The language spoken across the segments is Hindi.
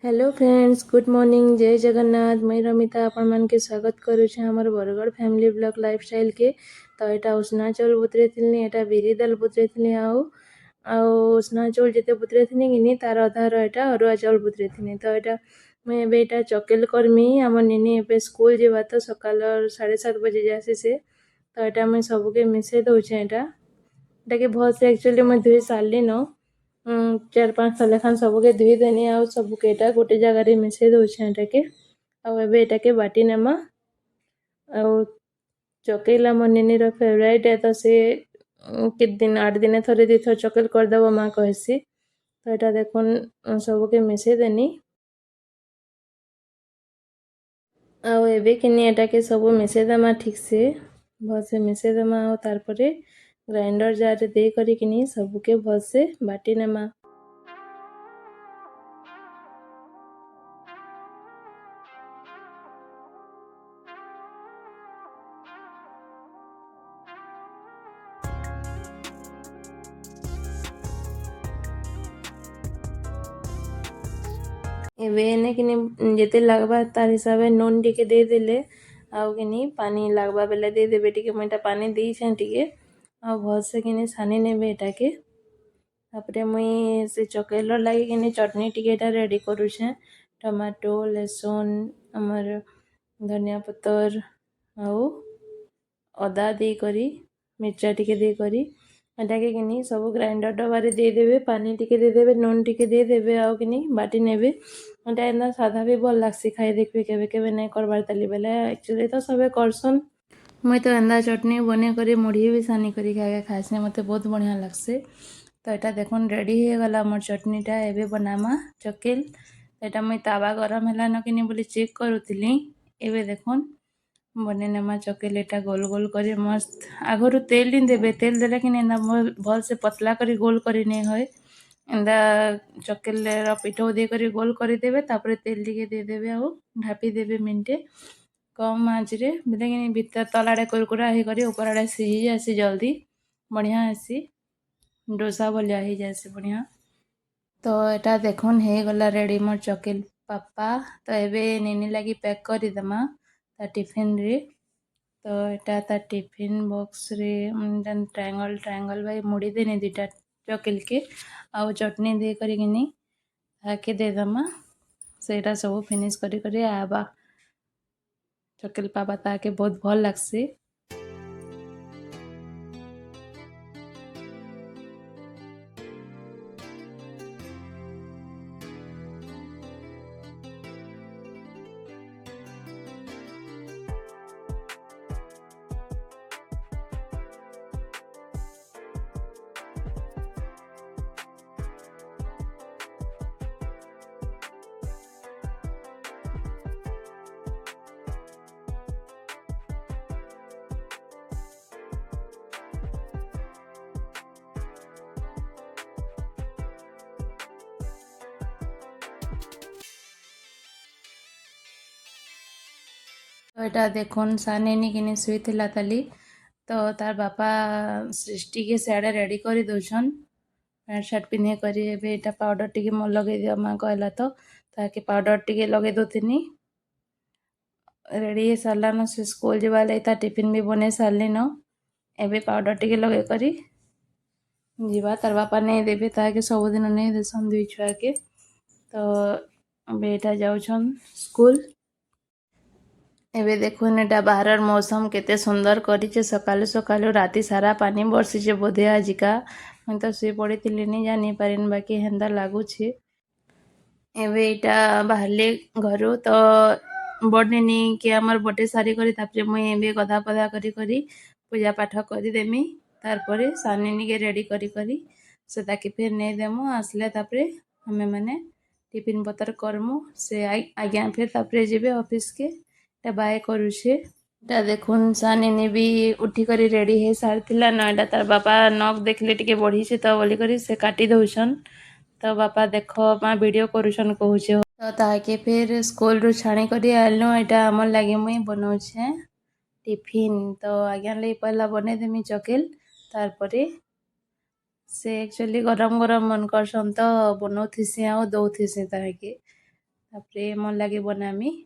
Hello friends, good morning. जय जगन्नाथ। मैं रमिता आपण मान के स्वागत करुछे हमर बरगढ़ फैमिली ब्लॉग लाइफस्टाइल के। तो यहाँ उसना चाउल बुतरेथिनी, यहाँ बिरी दाल बुतरेथिनी, आउ उसना चाउल जिते बुतरेथिनी कि तार अधार यहाँ अरुआ चाउल बुतरेथिनी। तो यहाँ मुझे यहाँ चकेल करमी। आम निनी ए स्कूल जावा तो सकाल 7:30 बजे जासी से। तो यहाँ मुझे सबके मिसई दौचे। यहाँ के भल से एक्चुअली मुझे धुई सारे न 4-5 थर लेखान सबके धुई देनी। आ सबके यहाँ गोटे जगार मिसई दौचे। यहाँ के बाटी नेमा। आ चकेल आम निनीर फेवरेट है। तो सी कि दिन 8 दिन थरे 2 थर चकेल करदेव माँ कहसी। तो यहाँ देखुन सबके मिसई देनी। आबे कि यहाँ के सब मिसई देमा ठीक से भल से मिसई देमा। तार ग्राइंडर जार दे करी सबके भल से बाटी नेमा। एने कि जिते लगवा तार हिसाब से नून टिके दे देले। आउ कि पानी लगवा बेले दे देबे टिके। मुझे पानी देछे टिके। आ भल से कि सानी नेबे एटा के। तापरे मुई से चकेल लगे कि चटनी टिके रेडी करुछे। टमाटो, लहसुन, हमर धनिया पतर आउ अदा दे करी, मिर्चा टिके दे करी एटा के कि सब ग्राइंडर डबारे दे देबे। पानी टिके दे देबे, नून टिके दे देबे। आउ कि बाटी नेबे। एटा एंदा सादा भी भल लागसी खाई देखबे। केबे केबे नहीं करबार ताली बेले एक्चुअली तो सबे करसन। मुई तो एंदा चटनी बने करी मुढ़ी भी सानी करी खाए खासी मते बहुत बढ़िया लागसे। तो यहाँ देखुन रेडी हो गला मोर चटनीटा। एबे बनामा चकेल। यहाँ मुई तावा गरम है कि बोली चेक करुली। एबे देखुन बने नेमा चकेल। एटा गोल गोल करी मस्त आगरू तेल नहीं देबे। तेल देले कि भल से पतला करी गोल करी नहीं होए। एंदा चकेल पिठो दे करी गोल करी देबे। तापरे तेल टिके दे देबे आउ ढापी देबे मिनटे कम आँच रे। बोले कि भीतर तलाड़े कुरकुरा हे करी ऊपर आड़े सिझी जासी जल्दी बढ़िया आसी। डोसा भलिया ही जासी बढ़िया। तो यहाँ देखुन हे गला रेडी मोर चकेल पापा। तो एबे निनी लगी पैक करी देमा ता टिफिन रे। तो यहाँ ता टिफिन बॉक्स रे ट्रायंगल ट्रायंगल भाई मुड़ी देनी 2टा चकेल के। आउ चटनी दे करी ताके दे देमा। सेटा सब फिनिश करी करी आबा चकेल पापा ताके बहुत भल लागसी। तो यहाँ देखुन सानी कि शुईला ताली। तो तार बापा सृष्टि के सियाड़े रेडी कर दौन पैंट सार्ट पिंधे करी। एटा पाउडर टी लगे दियो माँ कहला। तो ताकि पाउडर टी लगे दौनी रेडी सारान से स्कूल जावा लगे टिफिन भी बने सारे न। एबे पाउडर टी लगे करी जीवा। तार बापा नहीं देबे ताकि सबुदिन नहीं देसन 2 छुआ के। तो बेटा जाऊन स्कूल। एबे देखुन एटा बाहर मौसम केते सुंदर करी। सकालू सकालू राति सारा पानी बरसी बोधे आजिका। मैं तो शुई पड़ी नहीं जानी पारिन बाकी हेन्दा लगुच। एबे इटा बाहरले घरू तो बड़नी के आमर बटे सारी करी। तापरे मुई एबे गधा पधा करी करी पूजा पाठ करी देमी। तारपरे सानिनी के रेडी करी करी से ताकि फिर नहीं देमु। आसले तापरे हमें माने टिफिन पतर करमु। से आज्ञा फिर तापरे जीवे ऑफिस के बाय करुछे। ता देखुन सानिनी भी उठी करी रेडी है सारथिला न। एटा तार बापा नख देखले टिके बढ़ी छे तो बोली करी से काटी दउछन। तो बापा देखो माँ वीडियो करुछन कहूछे। तो ताके फिर स्कूल रु छाणी करी आलनु। एटा हमर लागे मुई बनाउछे टिफिन। तो आज्ञा ले पहला बने देमी चकेल। तारपरे से एक्चुअली गरम गरम मन करसन तो बनौथिसी आउ दौथिसी ताके। तापरे मोर लगे बनामी।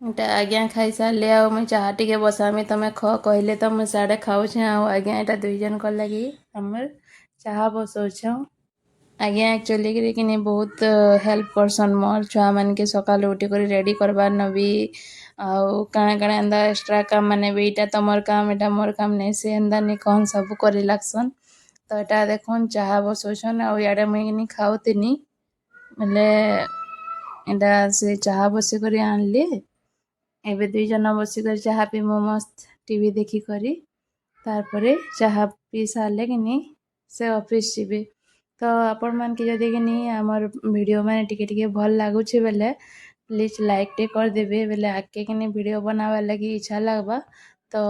ଏଟା ଆଜ୍ଞା ଖାଇସାରିଲେ ଆଉ ମୁଇଁ ଚାହା ଟିକେ ବସାମି ତମେ କହିଲେ ତ ମୁଁ ସିଆଡ଼େ ଖାଉଛେ ଆଉ ଆଜ୍ଞା ଏଟା ଦୁଇ ଜଣଙ୍କର ଲାଗି ଆମର ଚାହା ବସଉଛଁ। ଆଜ୍ଞା ଆକ୍ଚୁଆଲି କିନି ବହୁତ ହେଲ୍ପ କରସନ୍ ମୋର୍ ଛୁଆମାନକେ ସକାଳୁ ଉଠିକରି ରେଡ଼ି କରବାର୍ ନବି ଆଉ କାଣା କାଣା ଏନ୍ତା ଏକ୍ସଟ୍ରା କାମ୍ ମାନେ ବି ଏଇଟା ତମର କାମ୍ ଏଟା ମୋର୍ କାମ୍ ନେଇ ସେ ଏନ୍ତା ନି କହନ୍ ସବୁ କରି ଲାଗସନ୍। ତ ଏଟା ଦେଖୁନ୍ ଚାହା ବସଉଛନ୍ ଆଉ ଇଆଡ଼େ ମୁଇଁ କିନି ଖାଉଥିନି ବେଲେ ଏଟା ସେ ଚାହା ବସିକରି ଆଣିଲି। ଏବେ ଦୁଇ ଜଣ ବସିକରି ଚାହା ପିଇମୁ ମସ୍ତ ଟିଭି ଦେଖିକରି। ତାପରେ ଚାହା ପିଇ ସାରିଲେ କିନି ସେ ଅଫିସ୍ ଯିବେ। ତ ଆପଣମାନଙ୍କୁ ଯଦି କିନି ଆମର୍ ଭିଡ଼ିଓ ମାନେ ଟିକେ ଟିକେ ଭଲ୍ ଲାଗୁଛି ବେଲେ ପ୍ଲିଜ୍ ଲାଇକ୍ ଟେ କରିଦେବେ ବେଲେ ଆଗ୍କେ କିନି ଭିଡ଼ିଓ ବନାବାର୍ ଲାଗି ଇଚ୍ଛା ଲାଗ୍ବା ତ